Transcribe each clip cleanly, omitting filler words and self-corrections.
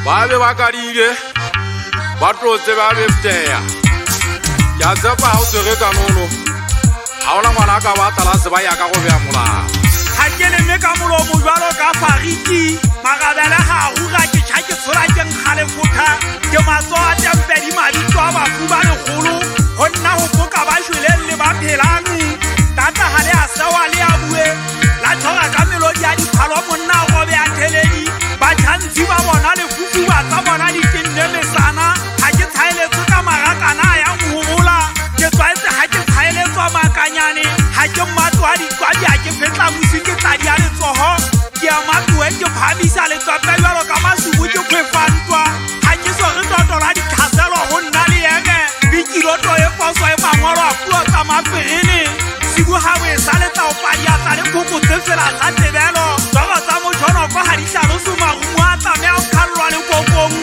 be ba kadile ba tlotse ba befteya ya tsepa ha o tsere ka nono ha ona ngwana ka ba tala se ba ya ka go bea molao ha ke le me ka molomo jwalo ka fariki magabela ha hura ke tshake tshola ke nkgale fotha ke matso a tempedi mabitso a bafu ba legolo honna ho boka ba shweleng le ba phelang tata ha le a sewa le a bue la thola ka melodi ya diphalo monna go be a theledi ba tshantsi ba bona le fufuwa tsa bona di tenne mesana ha ke tsaeletse ka marakana ya mohola ke tswaetse ha ke tsaeletswa makanyane ha ke matwa di kwadi ha ke fetla musiki tadi ya letsoho ke a matwe ke phamisa le tswapa jwalo ka masubu ke khwefantwa ha ke so re totola di thaselo ho nna le yeme bikiloto e poswa e mangolo a puo tsa maperene sibu ha we saletsa o padia tsa le khoko tse fela tsa tebelo tsaba tsa motshono ko ha di hlaloso marumo a tsa me a khallwa le kokong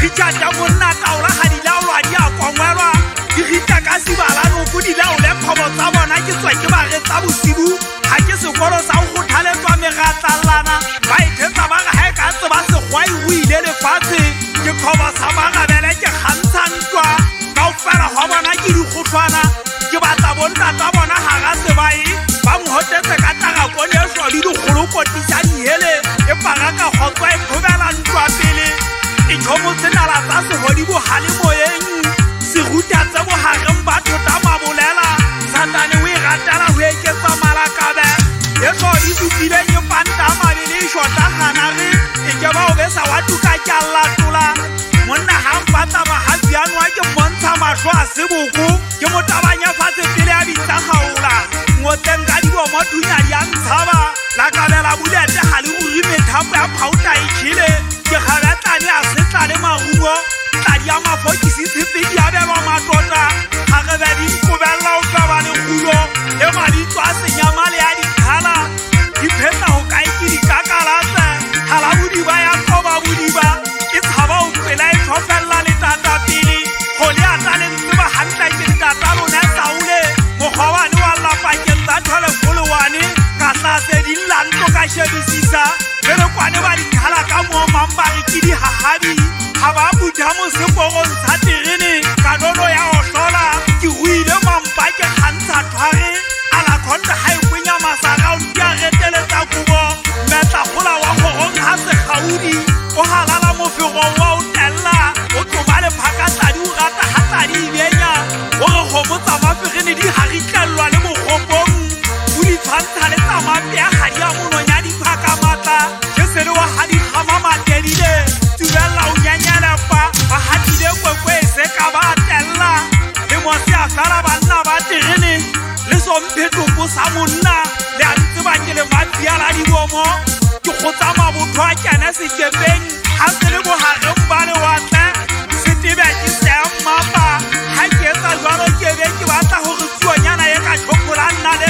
ditjata monna taola ha di laolwa di a kwangwelwa di rita ka sibala no go di laole khobo tsa bona ke tswa ke ba re tsa bosibu ha ke sekolo sa go kgothaletswa megatlallana ba ithetsa ba ga ha ka tseba se gwai o ile le fatshe ke khoba sa magabele ke khantshantwa ka o fela go bona ke di khotlwana ke batla bonta tsa bona ha ga se bai ba mohotetse ka taga kone e shwa di dikgolo kotisa dihele e paraka kgotswa e thobela ntwa pele e thomotse nala tsa segodi bohale moyeng se ruta tsa bohareng batho ta mabolela satane o e ratela ho eketsa malakabe e shwa di supile ke panta mabele e shota ganare e ke ba o besa wa tuka ke allatola monna ha mpata mahafi anwa ke montsha mahlo a seboko ke motabanya fatshe pele a bitsa gaola ngoteng ka dibo mo thunyadi ya ntshaba la kabela bulete ha le ruri methapo ya phauta e tshile ke gabatlane a setla le marumo tladi ya mafokisi tshepedi ya belwa matota ga re be di nkobella o tla ba le kgulo le mabitso a senyama le ya dikgala di pheta go kae ke dikakalatse hala bodiba ya qoba bodiba ke tshaba o tsela e tlhofella le tata pele go le ata le tseba hantla ke tata lona saule mogobane wa lapakeng tsa thole folowane ka tlase di lanto ka shebisisa le re kwane ba dikgala ka mo mambari ke di hahabi ha ba butha mo sepogong sa terene ka dono ya o hlola ke ruile mampa ke kgantsha thware ala khonta ha e kwenya masaka o di a reteletsa kubo metla gola wa gorong ha se gaudi o halala mofego wa o tella o tloba le phakatladi o rata ha tladi ibenya o re gomotsa maperene di haritlellwa le mogopong o di tshwantsha le tsa mapea ga di a mononya diphaka matla ke se le wa ha di gama matedile tubella o nyanyelepa ba hatile kwekwe e se ka ba tella le mose a sala banna ba terene le somphetopo sa monna le a ntse ba ke le mafia la dibomo ke kgotsa mabotho a kene sekepeng ha se le bohareng ba le watle setebe ke sea mmapa ha ke etsa jwalo ke be ke batla gore tsuonyana e ka tlhokola nna le